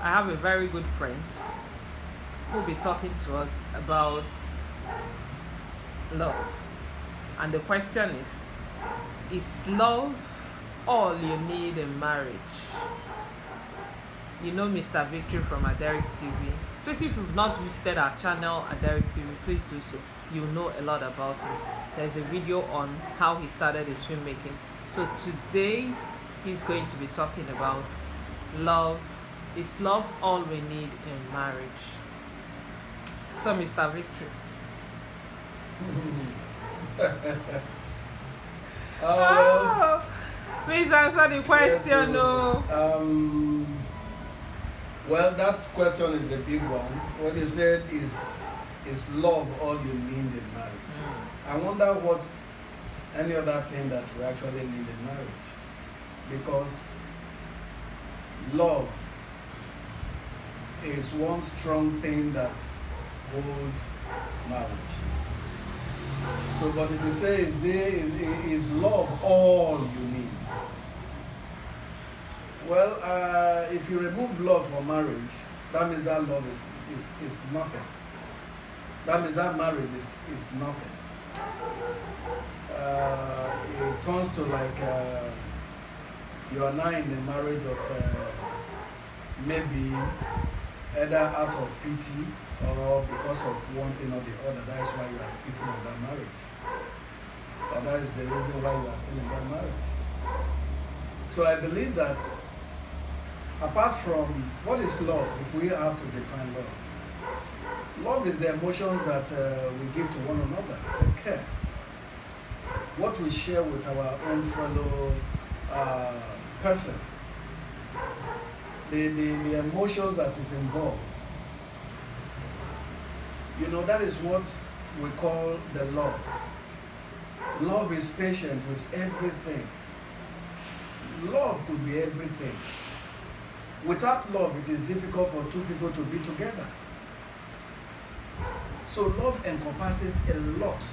I have a very good friend who will be talking to us about love. And the question is love all you need in marriage? You know Mr. Victory from Aderic TV. Please, if you've not visited our channel, Aderic TV, please do so. You know a lot about him. There's a video on how he started his filmmaking. So today, he's going to be talking about love. Is love all we need in marriage? So, Mr. Victory. Well, Please answer the question. well, that question is a big one. What you said is love all you need in marriage? I wonder what any other thing that we actually need in marriage, because love is one strong thing that holds marriage. So, but if you say is love all you need? Well, if you remove love from marriage, that means that love is nothing. That means that marriage is nothing. It turns to like you are now in the marriage of maybe either out of pity or because of one thing or the other. That is why you are sitting in that marriage. Or that is the reason why you are still in that marriage. So I believe that apart from what is love, if we have to define love, love is the emotions that we give to one another, the care. What we share with our own fellow person, the emotions that is involved. You know, that is what we call the love. Love is patient with everything. Love could be everything. Without love, it is difficult for two people to be together. So love encompasses a lot.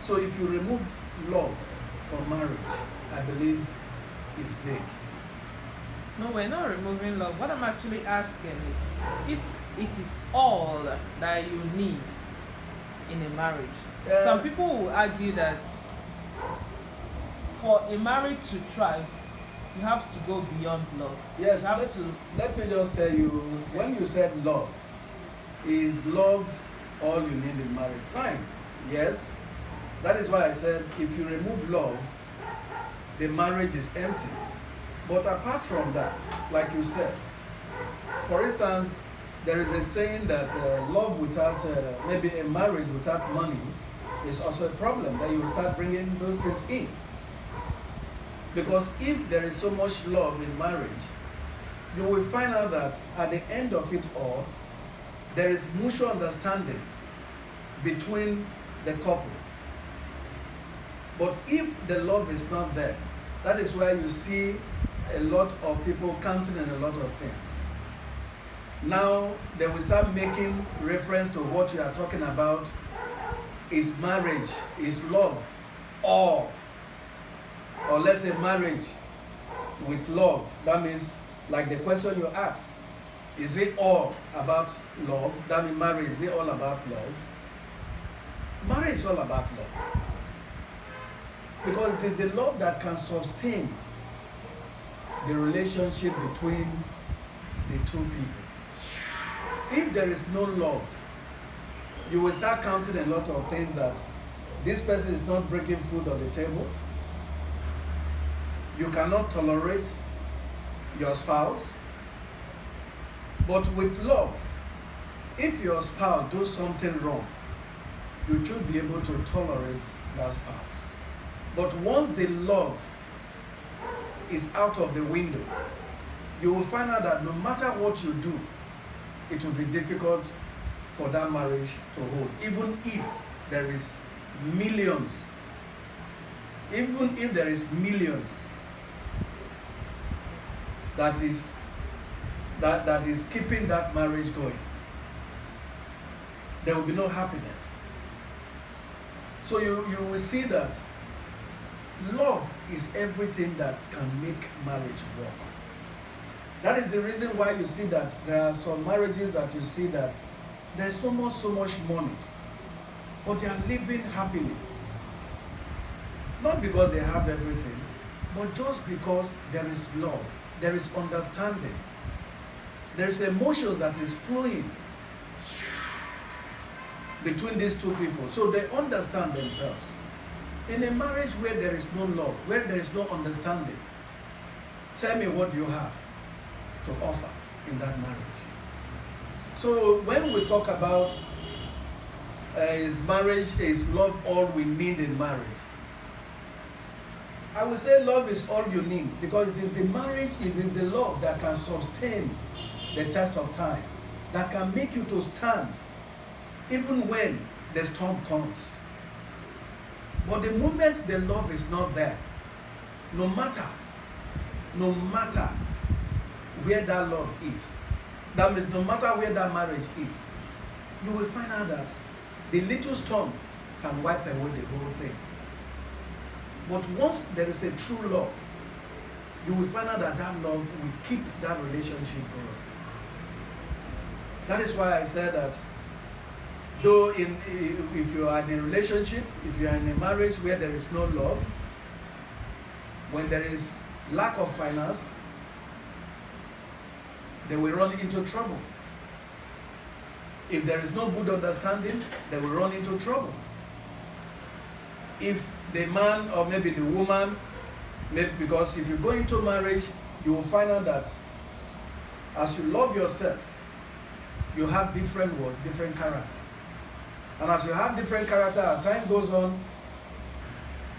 So if you remove love from marriage, I believe it's vague. No, we're not removing love. What I'm actually asking is if it is all that you need in a marriage. Some people will argue that for a marriage to thrive, you have to go beyond love. Yes, you have to. let me just tell you, when you said love, is love all you need in marriage? Fine, yes. That is why I said if you remove love, the marriage is empty. But apart from that, like you said, for instance, there is a saying that love without, maybe a marriage without money is also a problem, that you will start bringing those things in. Because if there is so much love in marriage, you will find out that at the end of it all, there is mutual understanding between the couple. But if the love is not there, that is where you see a lot of people counting on a lot of things. Now they will start making reference to what you are talking about. Is marriage, is love, or let's say marriage with love. That means, like the question you asked, is it all about love? That means marriage, is it all about love? Marriage is all about love. Because it is the love that can sustain the relationship between the two people. If there is no love, you will start counting a lot of things, that this person is not bringing food on the table. You cannot tolerate your spouse. But with love, if your spouse does something wrong, you should be able to tolerate that spouse. But once the love is out of the window, you will find out that no matter what you do, it will be difficult for that marriage to hold. Even if there is millions, that is keeping that marriage going, there will be no happiness. So you will see that love is everything that can make marriage work. That is the reason why you see that there are some marriages that you see that there's not so much money, but they are living happily. Not because they have everything, but just because there is love, there is understanding, there is emotions that is flowing between these two people. So they understand themselves. In a marriage where there is no love, where there is no understanding, tell me what you have to offer in that marriage. So when we talk about is marriage, is love all we need in marriage? I would say love is all you need, because it is the marriage, it is the love that can sustain the test of time, that can make you to stand even when the storm comes. But the moment the love is not there, no matter where that love is, that means no matter where that marriage is, you will find out that the little storm can wipe away the whole thing. But once there is a true love, you will find out that that love will keep that relationship going. That is why I said that though if you are in a relationship, if you are in a marriage where there is no love, when there is lack of finance, they will run into trouble. If there is no good understanding, they will run into trouble. If the man or maybe the woman, maybe because if you go into marriage, you will find out that as you love yourself, you have different character. And as you have different character, as time goes on,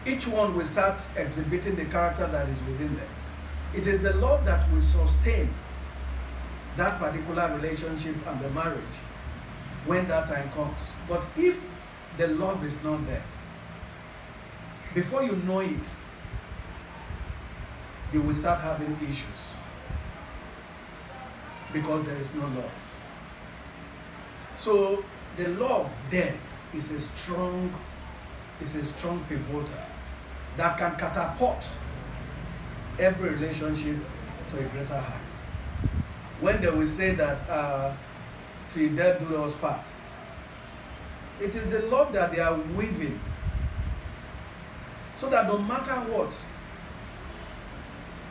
each one will start exhibiting the character that is within them. It is the love that will sustain that particular relationship and the marriage when that time comes. But if the love is not there, before you know it, you will start having issues because there is no love. So the love there is a strong pivotal that can catapult every relationship to a greater height. When they will say that till death do us part, it is the love that they are weaving, so that no matter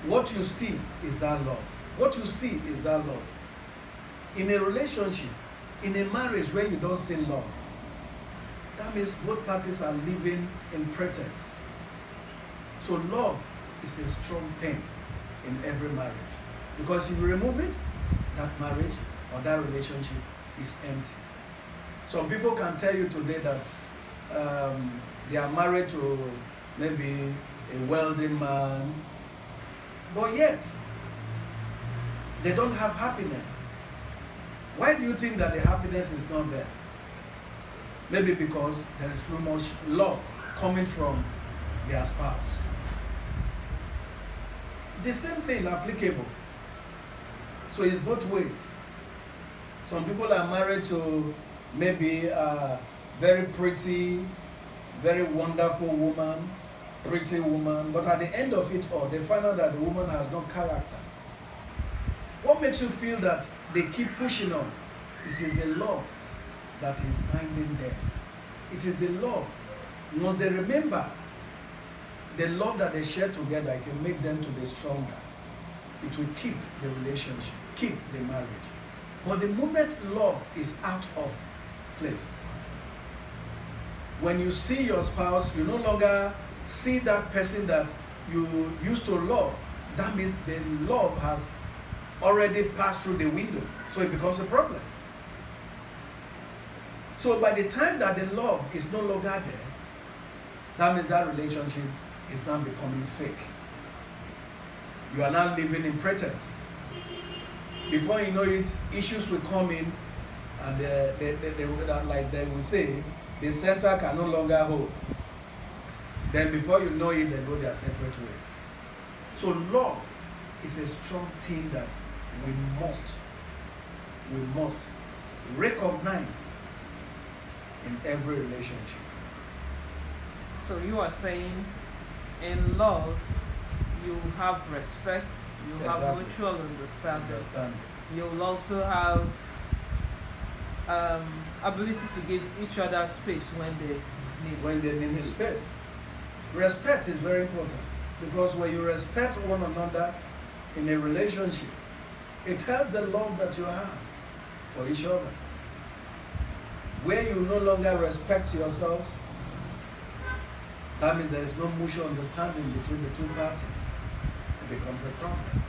what you see is that love. What you see is that love. In a relationship, in a marriage where you don't see love, that means both parties are living in pretense. So love is a strong thing in every marriage. Because if you remove it, that marriage or that relationship is empty. Some people can tell you today that they are married to maybe a wealthy man, but yet they don't have happiness. Why do you think that the happiness is not there? Maybe because there is no much love coming from their spouse. The same thing applicable. So it's both ways. Some people are married to maybe a very pretty, very wonderful woman, pretty woman, but at the end of it all, they find out that the woman has no character. What makes you feel that they keep pushing on? It is the love that is binding them. It is the love. Once they remember the love that they share together, it can make them to be stronger. It will keep the relationship, keep the marriage. But the moment love is out of place, when you see your spouse, you no longer see that person that you used to love. That means the love has already passed through the window, so it becomes a problem. So by the time that the love is no longer there, that means that relationship is now becoming fake. You are now living in pretense. Before you know it, issues will come in, and they will say, the center can no longer hold. Then before you know it, they go their separate ways. So love is a strong thing that we must recognize in every relationship. So you are saying in love you have respect, You have Exactly. mutual understanding. Understand. You'll also have ability to give each other space when they need. When they need space. Respect is very important because when you respect one another in a relationship, it tells the love that you have for each other. Where you no longer respect yourselves, that means there is no mutual understanding between the two parties. It becomes a problem.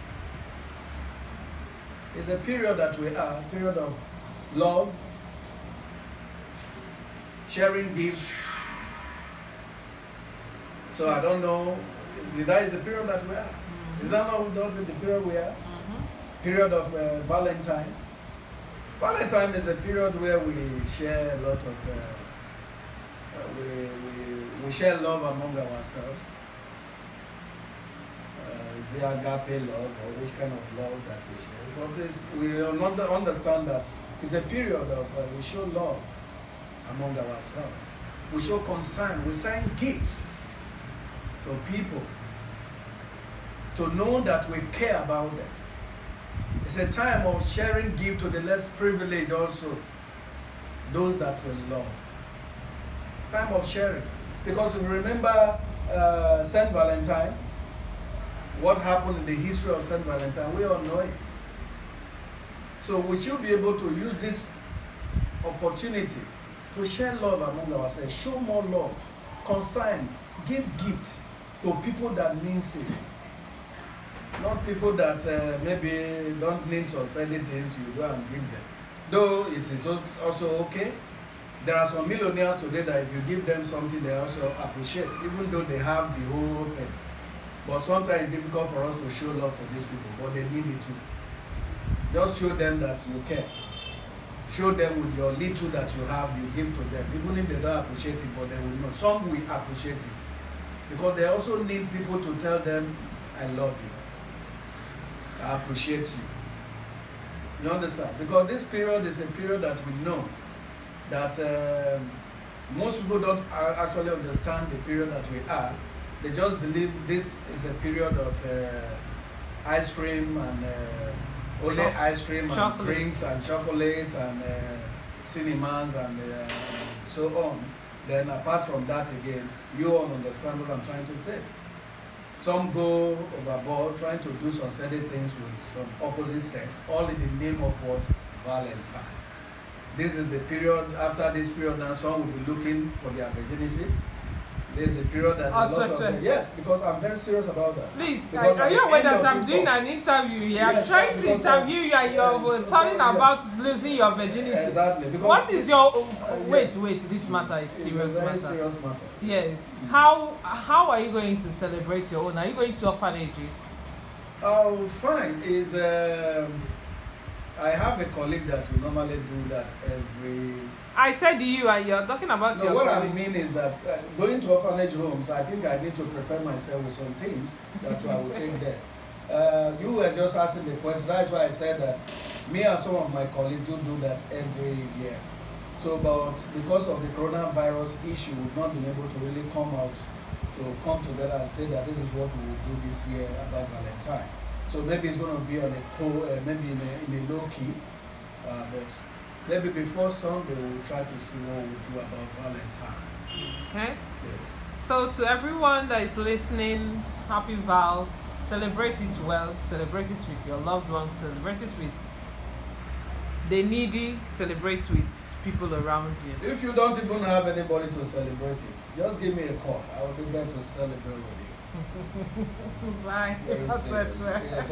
It's a period that we are, a period of love, sharing gifts. So I don't know, that is the period that we are. Is that not the period we are? Period of Valentine. Valentine is a period where we share a lot of, we share love among ourselves. Is it agape love or which kind of love that we share? But we understand that it's a period of we show love among ourselves. We show concern. We send gifts to people to know that we care about them. It's a time of sharing gifts to the less privileged also, those that we love. It's time of sharing. Because if you remember Saint Valentine, what happened in the history of Saint Valentine, we all know it. So we should be able to use this opportunity to share love among ourselves, show more love, concern, give gifts to people that means it. Not people that maybe don't need some certain things, you go and give them. Though it is also okay. There are some millionaires today that if you give them something, they also appreciate, even though they have the whole thing. But sometimes it's difficult for us to show love to these people, but they need it too. Just show them that you care. Show them with your little that you have, you give to them. Even if they don't appreciate it, but they will know. Some will appreciate it. Because they also need people to tell them, I love you. I appreciate you. You understand? Because this period is a period that we know that most people don't actually understand the period that we are. They just believe this is a period of ice cream and only ice cream and drinks and chocolate and cinemas and so on. Then apart from that again, you all understand what I'm trying to say. Some go overboard trying to do some certain things with some opposite sex, all in the name of what? Valentine. This is the period, after this period now some will be looking for their virginity. There is a period that a lot of them, yes, because I'm very serious about that. Please, are you aware that I'm doing an interview here? Yes, I'm trying to interview you and you're talking about losing your virginity. Exactly. Because what is your yes. wait, this matter is serious very matter. Serious matter. Yes. How are you going to celebrate your own? Are you going to orphanages? Oh, fine. I have a colleague that will normally do that every. I said you and you're talking about no, your what colleague. I mean is that going to orphanage homes, I think I need to prepare myself with some things that I will take there. You were just asking the question. That's why I said that me and some of my colleagues do that every year. So, but because of the coronavirus issue, we've not been able to really come together and say that this is what we will do this year about Valentine. So maybe it's going to be on a maybe in a low key, but maybe before Sunday we'll try to see what we'll do about Valentine. Okay. Yes. So to everyone that is listening, happy Val. Celebrate it well. Celebrate it with your loved ones. Celebrate it with the needy. Celebrate with people around you. If you don't even have anybody to celebrate it, just give me a call. I will be there to celebrate with you. Bye. Very serious. Yes,